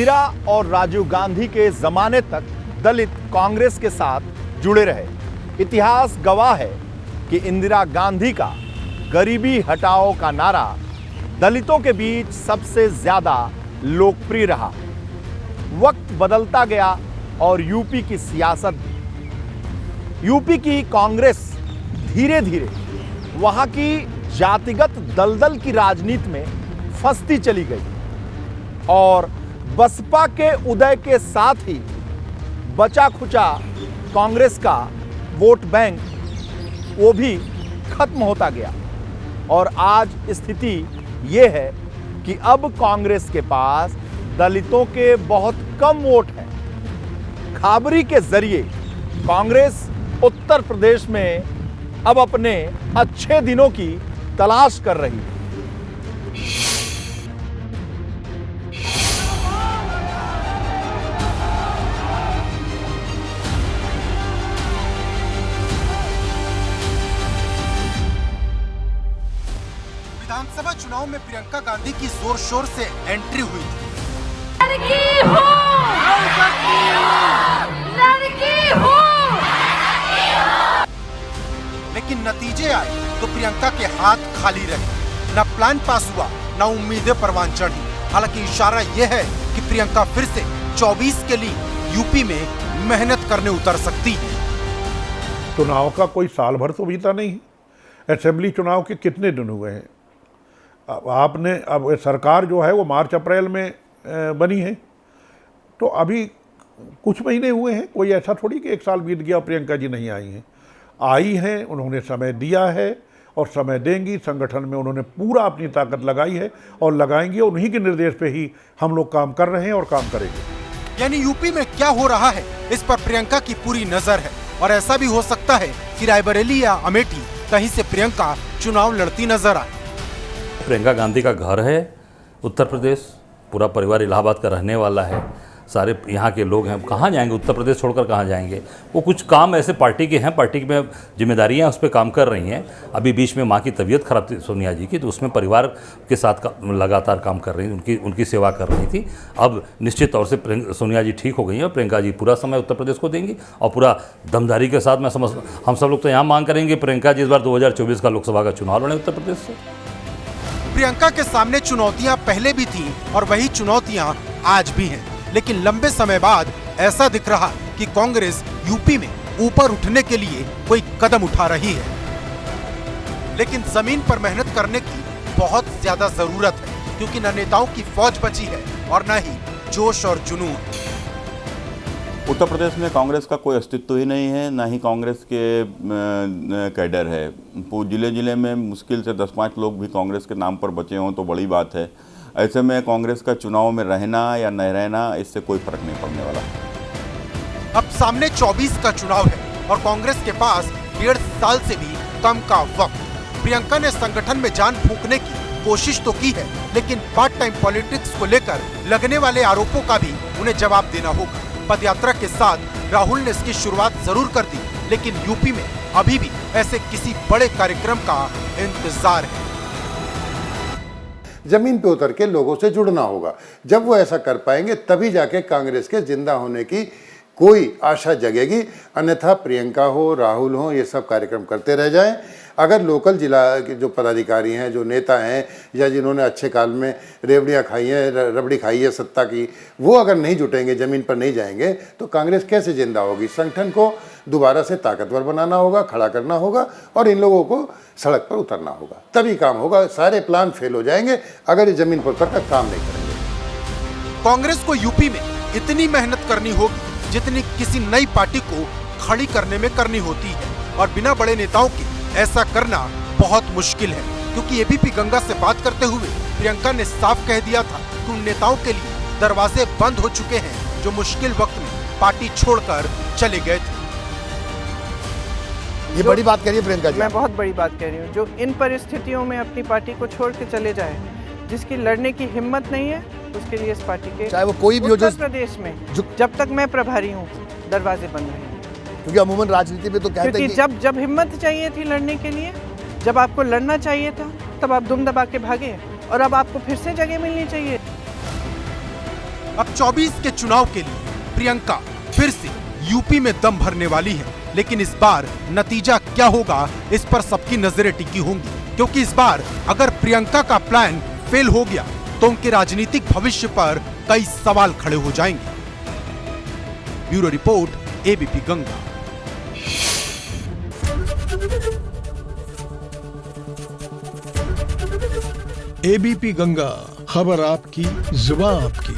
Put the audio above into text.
इंदिरा और राजीव गांधी के जमाने तक दलित कांग्रेस के साथ जुड़े रहे। इतिहास गवाह है कि इंदिरा गांधी का गरीबी हटाओ का नारा दलितों के बीच सबसे ज्यादा लोकप्रिय रहा। वक्त बदलता गया और यूपी की सियासत भी। यूपी की कांग्रेस धीरे धीरे वहां की जातिगत दलदल की राजनीति में फंसती चली गई और बसपा के उदय के साथ ही बचा खुचा कांग्रेस का वोट बैंक वो भी खत्म होता गया। और आज स्थिति ये है कि अब कांग्रेस के पास दलितों के बहुत कम वोट हैं। खबरी के जरिए कांग्रेस उत्तर प्रदेश में अब अपने अच्छे दिनों की तलाश कर रही है। विधानसभा चुनाव में प्रियंका गांधी की जोर शोर से एंट्री हुई थी। लड़की हूँ। लेकिन नतीजे आए तो प्रियंका के हाथ खाली रहे। न प्लान पास हुआ, न उम्मीदें परवान चढ़ी। हालांकि इशारा यह है कि प्रियंका फिर से 24 के लिए यूपी में मेहनत करने उतर सकती है। चुनाव का कोई साल भर तो बीता नहीं। असेंबली चुनाव के कितने दिन हुए हैं? अब सरकार जो है वो मार्च अप्रैल में बनी है, तो अभी कुछ महीने हुए हैं। कोई ऐसा थोड़ी कि एक साल बीत गया प्रियंका जी नहीं आई हैं। आई हैं, उन्होंने समय दिया है और समय देंगी। संगठन में उन्होंने पूरा अपनी ताकत लगाई है और लगाएंगी। और उन्हीं के निर्देश पे ही हम लोग काम कर रहे हैं और काम करेंगे। यानी यूपी में क्या हो रहा है इस पर प्रियंका की पूरी नजर है। और ऐसा भी हो सकता है कि रायबरेली या अमेठी कहीं से प्रियंका चुनाव लड़ती नजर आए। प्रियंका गांधी का घर है उत्तर प्रदेश, पूरा परिवार इलाहाबाद का रहने वाला है, सारे यहाँ के लोग हैं। कहाँ जाएंगे? उत्तर प्रदेश छोड़कर कहाँ जाएंगे? वो कुछ काम ऐसे पार्टी के हैं, पार्टी में जिम्मेदारियाँ उस पर काम कर रही हैं। अभी बीच में माँ की तबीयत खराब थी सोनिया जी की, तो उसमें परिवार के साथ लगातार काम कर रही थी, उनकी सेवा कर रही थी। अब निश्चित तौर से सोनिया जी ठीक हो गई हैं और प्रियंका जी पूरा समय उत्तर प्रदेश को देंगी और पूरा दमदारी के साथ। हम सब लोग तो यहाँ मांग करेंगे प्रियंका जी इस बार 2024 का लोकसभा का चुनाव लड़ें उत्तर प्रदेश से। प्रियंका के सामने चुनौतियां पहले भी थीं और वही चुनौतियां आज भी हैं। लेकिन लंबे समय बाद ऐसा दिख रहा कि कांग्रेस यूपी में ऊपर उठने के लिए कोई कदम उठा रही है। लेकिन जमीन पर मेहनत करने की बहुत ज्यादा जरूरत है, क्योंकि न नेताओं की फौज बची है और न ही जोश और जुनून। उत्तर प्रदेश में कांग्रेस का कोई अस्तित्व ही नहीं है, ना ही कांग्रेस के कैडर है। जिले जिले में मुश्किल से 10-5 लोग भी कांग्रेस के नाम पर बचे हों तो बड़ी बात है। ऐसे में कांग्रेस का चुनाव में रहना या न रहना, इससे कोई फर्क नहीं पड़ने वाला। अब सामने 24 का चुनाव है और कांग्रेस के पास 1.5 साल से भी कम का वक्त। प्रियंका ने संगठन में जान फूंकने की कोशिश तो की है, लेकिन पार्ट टाइम पॉलिटिक्स को लेकर लगने वाले आरोपों का भी उन्हें जवाब देना होगा। पदयात्रा के साथ राहुल ने इसकी शुरुआत जरूर कर दी, लेकिन यूपी में अभी भी ऐसे किसी बड़े कार्यक्रम का इंतजार है। जमीन पे उतर के लोगों से जुड़ना होगा। जब वो ऐसा कर पाएंगे तभी जाके कांग्रेस के जिंदा होने की कोई आशा जगेगी। अन्यथा प्रियंका हो, राहुल हो, ये सब कार्यक्रम करते रह जाएं। अगर लोकल जिला के जो पदाधिकारी हैं, जो नेता हैं, या जिन्होंने अच्छे काल में रेवड़ियाँ खाई हैं, रबड़ी खाई है सत्ता की, वो अगर नहीं जुटेंगे, ज़मीन पर नहीं जाएंगे, तो कांग्रेस कैसे जिंदा होगी? संगठन को दोबारा से ताकतवर बनाना होगा, खड़ा करना होगा और इन लोगों को सड़क पर उतरना होगा, तभी काम होगा। सारे प्लान फेल हो जाएंगे अगर ये ज़मीन पर उतरकर काम नहीं करेंगे। कांग्रेस को यूपी में इतनी मेहनत करनी होगी जितनी किसी नई पार्टी को खड़ी करने में करनी होती है, और बिना बड़े नेताओं के ऐसा करना बहुत मुश्किल है। क्योंकि एबीपी गंगा से बात करते हुए प्रियंका ने साफ कह दिया था कि उन नेताओं के लिए दरवाजे बंद हो चुके हैं जो मुश्किल वक्त में पार्टी छोड़कर चले गए थे। ये बड़ी बात कह रही है प्रियंका जी। मैं बहुत बड़ी बात कह रही हूँ। जो इन परिस्थितियों में अपनी पार्टी को छोड़ के चले जाए, जिसकी लड़ने की हिम्मत नहीं है, उसके लिए इस पार्टी के चाहे वो कोई भी हो, उत्तर प्रदेश में जब तक मैं प्रभारी हूँ दरवाजे बंद रहेंगे। क्योंकि अमूमन राजनीति में तो कहते हैं कि जब हिम्मत चाहिए थी लड़ने के लिए, जब आपको लड़ना चाहिए था, तब आप दुम दबा के भागे और अब आपको फिर से जगह मिलनी चाहिए। अब 24 के चुनाव के लिए प्रियंका फिर से यूपी में दम भरने वाली है, लेकिन इस बार नतीजा क्या होगा इस पर सबकी नजरें टिकी होंगी, क्योंकि इस बार अगर प्रियंका का प्लान फेल हो गया तो उनके राजनीतिक भविष्य पर कई सवाल खड़े हो जाएंगे। Bureau report, ABP Ganga. ABP Ganga, खबर आपकी, जुबान आपकी।